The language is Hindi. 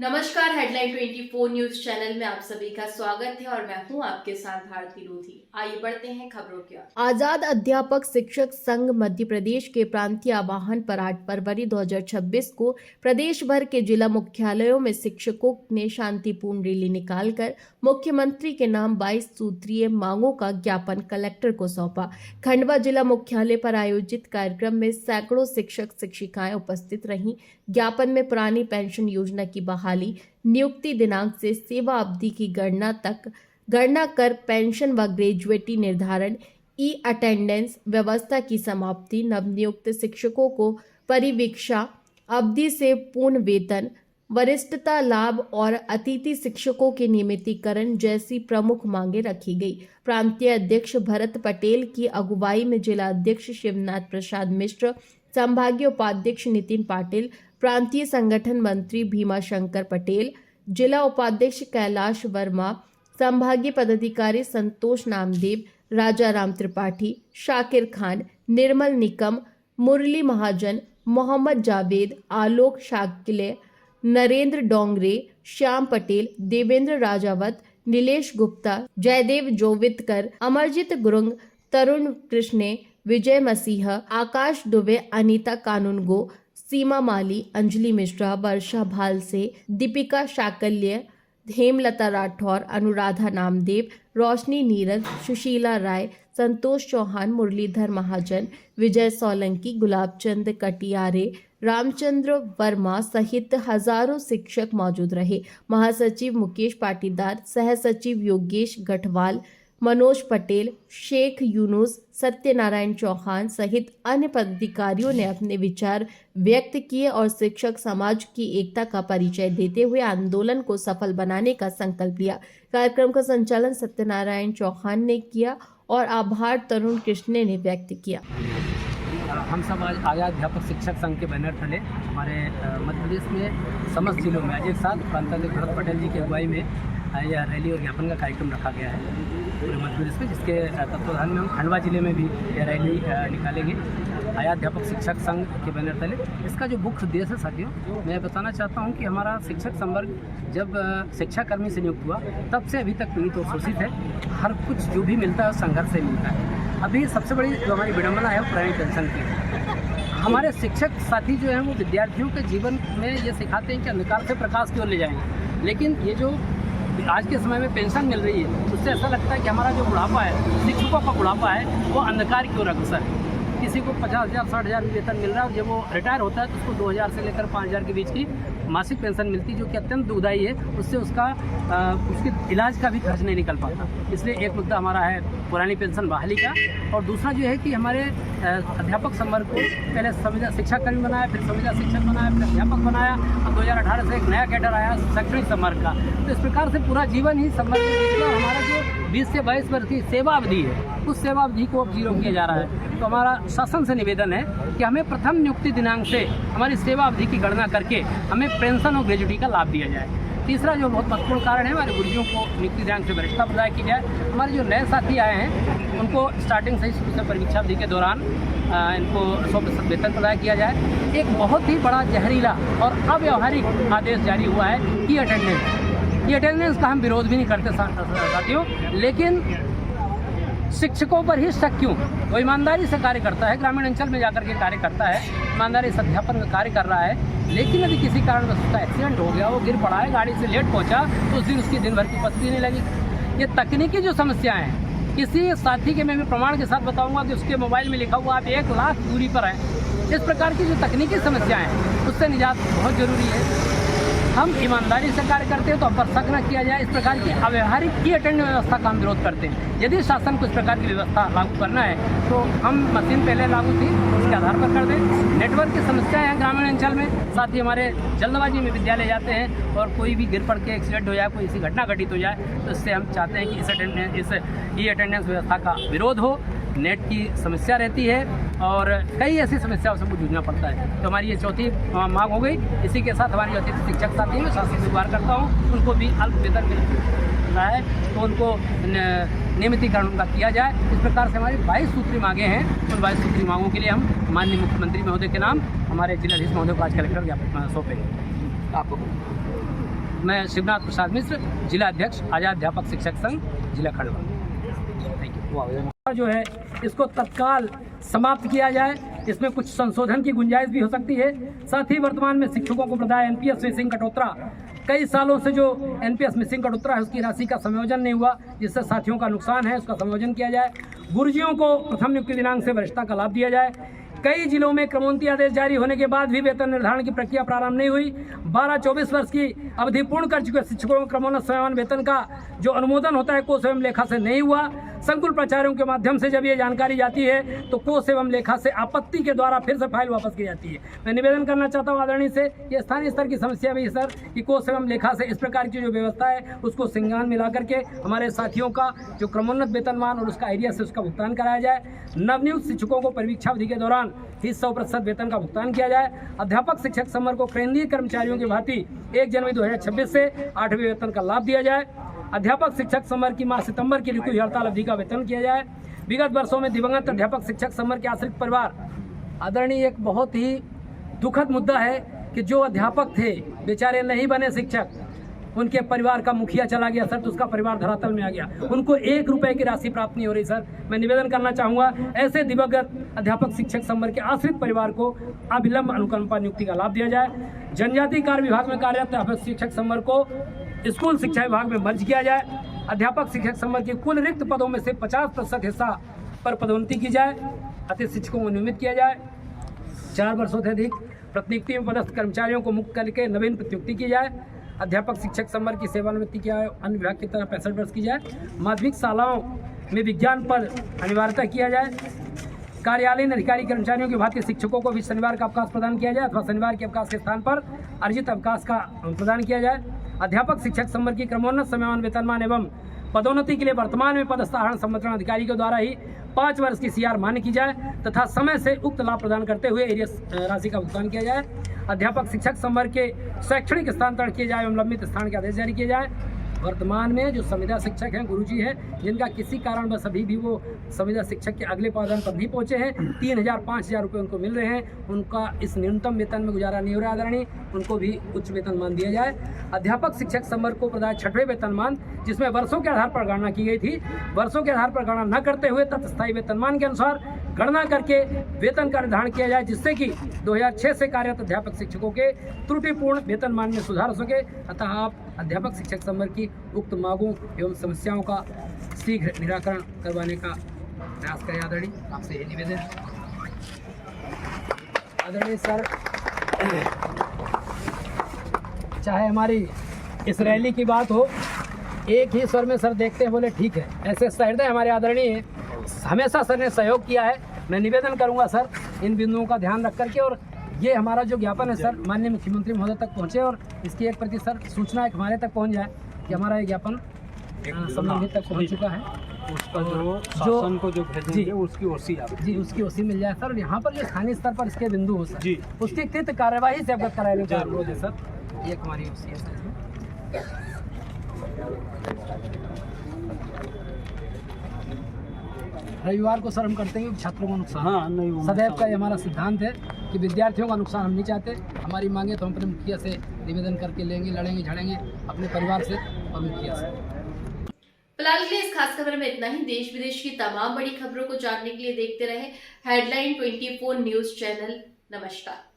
नमस्कार, हेडलाइन 24 न्यूज चैनल में आप सभी का स्वागत है और मैं हूं आपके साथ भारती लोधी। आइए बढ़ते हैं खबरों की ओर। आजाद अध्यापक शिक्षक संघ मध्य प्रदेश के प्रांतीय आह्वान पर 8 फरवरी 2026 को प्रदेश भर के जिला मुख्यालयों में शिक्षकों ने शांतिपूर्ण रैली निकालकर मुख्यमंत्री के नाम 22 सूत्रीय मांगों का ज्ञापन कलेक्टर को सौंपा। खंडवा जिला मुख्यालय पर आयोजित कार्यक्रम में सैकड़ों शिक्षक शिक्षिकाएं उपस्थित रहीं। ज्ञापन में पुरानी पेंशन योजना की बहाली, नियुक्ति दिनांक से सेवा अवधि की गणना कर पेंशन व ग्रेजुएटी निर्धारण, ई अटेंडेंस व्यवस्था की समाप्ति, नवनियुक्त शिक्षकों को परिवीक्षा अवधि से पूर्ण वेतन, वरिष्ठता लाभ और अतिथि शिक्षकों के नियमितीकरण जैसी प्रमुख मांगे रखी गई। प्रांतीय अध्यक्ष भरत पटेल की अगुवाई में जिला अध्यक्ष शिवनाथ प्रसाद मिश्र, संभागीय उपाध्यक्ष नितिन पाटिल, प्रांतीय संगठन मंत्री भीमाशंकर पटेल, जिला उपाध्यक्ष कैलाश वर्मा, संभागीय पदाधिकारी संतोष नामदेव, राजा राम त्रिपाठी, शाकिर खान, निर्मल निकम, मुरली महाजन, मोहम्मद जावेद, आलोक शाकिले, नरेंद्र डोंगरे, श्याम पटेल, देवेंद्र राजावत, नीलेश गुप्ता, जयदेव जोवितकर, अमरजीत गुरुंग, तरुण कृष्णे, विजय मसीह, आकाश दुबे, अनीता कानूनगो, सीमा माली, अंजलि मिश्रा, वर्षा भालसे, दीपिका शाकल्य, हेमलता राठौर, अनुराधा नामदेव, रोशनी नीरज, सुशीला राय, संतोष चौहान, मुरलीधर महाजन, विजय सोलंकी, गुलाबचंद कटियारे, रामचंद्र वर्मा सहित हजारों शिक्षक मौजूद रहे। महासचिव मुकेश पाटीदार, सह सचिव योगेश गठवाल, मनोज पटेल, शेख यूनुस, सत्यनारायण चौहान सहित अन्य पदाधिकारियों ने अपने विचार व्यक्त किए और शिक्षक समाज की एकता का परिचय देते हुए आंदोलन को सफल बनाने का संकल्प लिया। कार्यक्रम का संचालन सत्यनारायण चौहान ने किया और आभार तरुण कृष्णे ने व्यक्त किया। हम सब आज आजाद अध्यापक शिक्षक संघ के बैनर तले हमारे मध्य प्रदेश में समस्त जिलों में आज एक साथ प्रांताध्यक्ष भरत पटेल जी की अगुवाई में यह रैली और ज्ञापन का कार्यक्रम रखा गया है पूरे मध्य प्रदेश में, जिसके तत्वाधान में हम खंडवा जिले में भी यह रैली निकालेंगे आजाद अध्यापक शिक्षक संघ के बैनर तले। इसका जो मुख्य उद्देश्य है साथियों, मैं बताना चाहता हूँ कि हमारा शिक्षक संवर्ग जब शिक्षाकर्मी से नियुक्त हुआ तब से अभी तक पीड़ित और शोषित है। हर कुछ जो भी मिलता है संघर्ष से मिलता है। अभी सबसे बड़ी जो हमारी विडंबना है पुरानी पेंशन की। हमारे शिक्षक साथी जो हैं वो विद्यार्थियों के जीवन में ये सिखाते हैं कि अंधकार से प्रकाश की ओर ले जाएंगे, लेकिन ये जो आज के समय में पेंशन मिल रही है उससे ऐसा लगता है कि हमारा जो बुढ़ापा है, शिक्षकों का बुढ़ापा है, वो अंधकार की ओर अग्रसर है। किसी को 50,000 60,000 वेतन मिल रहा है और जब वो रिटायर होता है तो उसको 2,000 से लेकर 5,000 के बीच की मासिक पेंशन मिलती है, जो कि अत्यंत दुखदायी है। उससे उसके इलाज का भी खर्च नहीं निकल पाता। इसलिए एक मुद्दा हमारा है पुरानी पेंशन बहाली का, और दूसरा जो है कि हमारे अध्यापक संवर्ग को पहले संविदा शिक्षाकर्मी बनाया, फिर संविदा शिक्षक बनाया, फिर अध्यापक बनाया, और 2018 से एक नया कैडर आया शैक्षणिक संवर्ग का। तो इस प्रकार से पूरा जीवन ही संवर्ग में हमारा जो 20 से 22 वर्ष की सेवा अवधि है उस सेवा अवधि को अब जीरो किया जा रहा है। तो हमारा शासन से निवेदन है कि हमें प्रथम नियुक्ति दिनांक से हमारी सेवा अवधि की गणना करके हमें पेंशन और ग्रेजुएटी का लाभ दिया जाए। तीसरा जो बहुत महत्वपूर्ण कारण है, हमारे गुरुजियों को नियुक्ति दिनांक से वरिष्ठता प्रदान की जाए। हमारे जो नए साथी आए हैं उनको स्टार्टिंग से शुरू से परीक्षा अवधि के दौरान इनको 100% वेतन प्रदान किया जाए। एक बहुत ही बड़ा जहरीला और अव्यवहारिक आदेश जारी हुआ है कि अटेंडेंस का हम विरोध भी नहीं करते साथियों, लेकिन शिक्षकों पर ही शक क्यों? वो ईमानदारी से कार्य करता है, ग्रामीण अंचल में जाकर के कार्य करता है, ईमानदारी से अध्यापन में कार्य कर रहा है, लेकिन यदि किसी कारण उसका एक्सीडेंट हो गया, वो गिर पड़ा है, गाड़ी से लेट पहुंचा, तो उस दिन उसकी दिन भर की पसली नहीं लगी। ये तकनीकी जो समस्याएं हैं, किसी साथी के मैं भी प्रमाण के साथ बताऊंगा कि उसके मोबाइल में लिखा हुआ आप 1 लाख दूरी पर हैं। इस प्रकार की जो तकनीकी समस्याएं हैं उससे निजात बहुत जरूरी है। हम ईमानदारी से कार्य करते हैं तो अब पर शक न किया जाए। इस प्रकार की अव्यवहारिक की अटेंड व्यवस्था का हम विरोध करते हैं। यदि शासन को इस प्रकार की व्यवस्था लागू करना है तो हम मशीन पहले लागू थी उसके आधार पर कर दें। नेटवर्क की समस्याएं हैं ग्रामीण अंचल में, साथ ही हमारे जल्दबाजी में विद्यालय जाते हैं और कोई भी गिर पड़ के एक्सीडेंट हो जाए, कोई ऐसी घटना घटित हो जाए, तो इससे हम चाहते हैं कि इस ई अटेंडेंस व्यवस्था का विरोध हो। नेट की समस्या रहती है और कई ऐसी समस्याओं से जूझना पड़ता है। तो हमारी ये चौथी मांग हो गई। इसी के साथ हमारी जो शिक्षक साथी हैं मैं शासन से गुहार करता हूँ, उनको भी अल्प वेतन मिल रहा है तो उनको नियमितीकरण उनका किया जाए। इस प्रकार से हमारी 22 सूत्री मांगे हैं। उन 22 सूत्री मांगों के लिए हम माननीय मुख्यमंत्री महोदय के नाम हमारे जिलाधीश महोदय को आज कलेक्टर ज्ञापन सौंपेंगे। आपको मैं शिवनाथ प्रसाद मिश्र, जिला अध्यक्ष आज़ाद अध्यापक शिक्षक संघ, जिला खंडवा। Thank you. जो है इसको तत्काल समाप्त किया जाए, इसमें कुछ संशोधन की गुंजाइश भी हो सकती है। साथ ही वर्तमान में शिक्षकों को प्रदाय एनपीएस मिसिंग कटौतरा, कई सालों से जो एनपीएस मिसिंग कटौतरा है उसकी राशि का समायोजन नहीं हुआ, जिससे साथियों का नुकसान है, उसका समायोजन किया जाए। गुरुजियों को प्रथम नियुक्ति दिनांक से वरिष्ठता का लाभ दिया जाए। कई जिलों में क्रमोन्नति आदेश जारी होने के बाद भी वेतन निर्धारण की प्रक्रिया प्रारंभ नहीं हुई। 12-24 वर्ष की अवधि पूर्ण कर चुके शिक्षकों को क्रमोन्नत समयमान वेतन का जो अनुमोदन होता है कोष एवं लेखा से नहीं हुआ। संकुल प्राचार्यों के माध्यम से जब ये जानकारी जाती है तो कोष एवं लेखा से आपत्ति के द्वारा फिर से फाइल वापस की जाती है। मैं निवेदन करना चाहता हूँ आदरणीय से, ये स्थानीय स्तर की समस्या भी है सर, कि कोष एवं लेखा से इस प्रकार की जो व्यवस्था है उसको संज्ञान में ला करके हमारे साथियों का जो क्रमोन्नत वेतनमान और उसका एरिया से उसका भुगतान कराया जाए। नवनियुक्त शिक्षकों को परीक्षा अवधि के दौरान ही 100% वेतन का भुगतान किया जाए। अध्यापक शिक्षक समर को केंद्रीय कर्मचारियों की भांति 1 जनवरी 2026 से 8वें वेतन का लाभ दिया जाए। अध्यापक शिक्षक समर की माह सितंबर की रुकी हड़ताल अवधि का वेतन किया जाए। विगत वर्षों में दिवंगत अध्यापक शिक्षक समर के आश्रित परिवार, आदरणीय एक बहुत ही दुखद मुद्दा है कि जो अध्यापक थे बेचारे नहीं बने शिक्षक, उनके परिवार का मुखिया चला गया सर, तो उसका परिवार धरातल में आ गया, उनको 1 रुपए की राशि प्राप्त नहीं हो रही सर। मैं निवेदन करना चाहूँगा ऐसे दिवंगत अध्यापक शिक्षक समर के आश्रित परिवार को अविलंब अनुकंपा नियुक्ति का लाभ दिया जाए। जनजातीय कार्य विभाग में कार्यरत अध्यापक शिक्षक समर को स्कूल शिक्षा विभाग में मर्ज किया जाए। अध्यापक शिक्षक समर की कुल रिक्त पदों में से 50% हिस्सा पर पदोन्नति की जाए। अतिथि शिक्षकों को नियमित किया जाए। 4 वर्षों से अधिक प्रतिनियुक्ति में पदस्थ कर्मचारियों को मुक्त करके नवीन प्रतिनियुक्ति की जाए। अध्यापक शिक्षक समर की सेवानिवृत्ति की आयु अन्य विभाग की तरह 65 वर्ष की जाए। माध्यमिक शालाओं में विज्ञान पर अनिवार्यता किया जाए। कार्यालयीन अधिकारी कर्मचारियों की भांति शिक्षकों को भी शनिवार का अवकाश प्रदान किया जाए अथवा शनिवार के अवकाश के स्थान पर अर्जित अवकाश का प्रदान किया जाए। अध्यापक शिक्षक समर की क्रमोन्नत समयमान वेतनमान एवं पदोन्नति के लिए वर्तमान में पदस्थ आहरण संवितरण अधिकारी के द्वारा ही 5 वर्ष की सीआर मान्य की जाए तथा समय से उक्त लाभ प्रदान करते हुए एरिया राशि का भुगतान किया जाए। अध्यापक शिक्षक समर के शैक्षणिक स्थानांतरण किए जाए एवं लंबित स्थान के आदेश जारी किए जाए। वर्तमान में जो संविदा शिक्षक हैं, गुरुजी हैं, जिनका किसी कारणवश अभी भी वो संविदा शिक्षक के अगले पावधान पर नहीं पहुंचे हैं, 3,000-5,000 रुपये उनको मिल रहे हैं, उनका इस न्यूनतम वेतन में गुजारा नहीं हो रहा आदरणीय, उनको भी उच्च वेतनमान दिया जाए। अध्यापक शिक्षक समर को प्रदाय 6वें वेतनमान, जिसमें वर्षों के आधार पर गणना की गई थी, वर्षों के आधार पर गणना न करते हुए तत्स्थायी वेतनमान के अनुसार गणना करके वेतन का निर्धारण किया जाए, जिससे कि 2006 से कार्यरत अध्यापक शिक्षकों के त्रुटिपूर्ण वेतनमान में सुधार हो सके। अतः आप अध्यापक शिक्षक समर की उक्त मांगों एवं समस्याओं का शीघ्र निराकरण करवाने का प्रयास करें आदरणीय, आपसे ये निवेदन। आदरणीय सर, चाहे हमारी इस रैली की बात हो, एक ही स्वर में सर देखते हैं, बोले ठीक है, ऐसे सहृदय हमारे आदरणीय हमेशा सर ने सहयोग किया है। मैं निवेदन करूंगा सर इन बिंदुओं का ध्यान रख करके, और ये हमारा जो ज्ञापन है सर माननीय मुख्यमंत्री महोदय तक पहुंचे और इसकी एक प्रति सर सूचना एक हमारे तक पहुंच जाए कि हमारा ये ज्ञापन संबंधित तक पहुंच चुका है। उसका जो शासन को जो भेजेंगे उसकी ओसी जी उसकी ओसी मिल जाए सर। यहाँ पर जो स्थानीय स्तर पर इसके बिंदु हो सर जी, उसकी कृत कार्यवाही से अवगत कराने का अनुरोध है सर। एक हमारी ओसी है सर। रविवार को सर हम करते हैं छात्रों को नुकसान, हाँ, नहीं सदैव का ये हमारा सिद्धांत है कि विद्यार्थियों का नुकसान हम नहीं चाहते। हमारी मांगे तो हम अपने मुखिया से निवेदन करके लेंगे, लड़ेंगे, झड़ेंगे अपने परिवार से और मुखिया से। फिलहाल के लिए इस खास खबर में इतना ही। देश विदेश की तमाम बड़ी खबरों को जानने के लिए देखते रहे हेडलाइन 24 न्यूज चैनल। नमस्कार।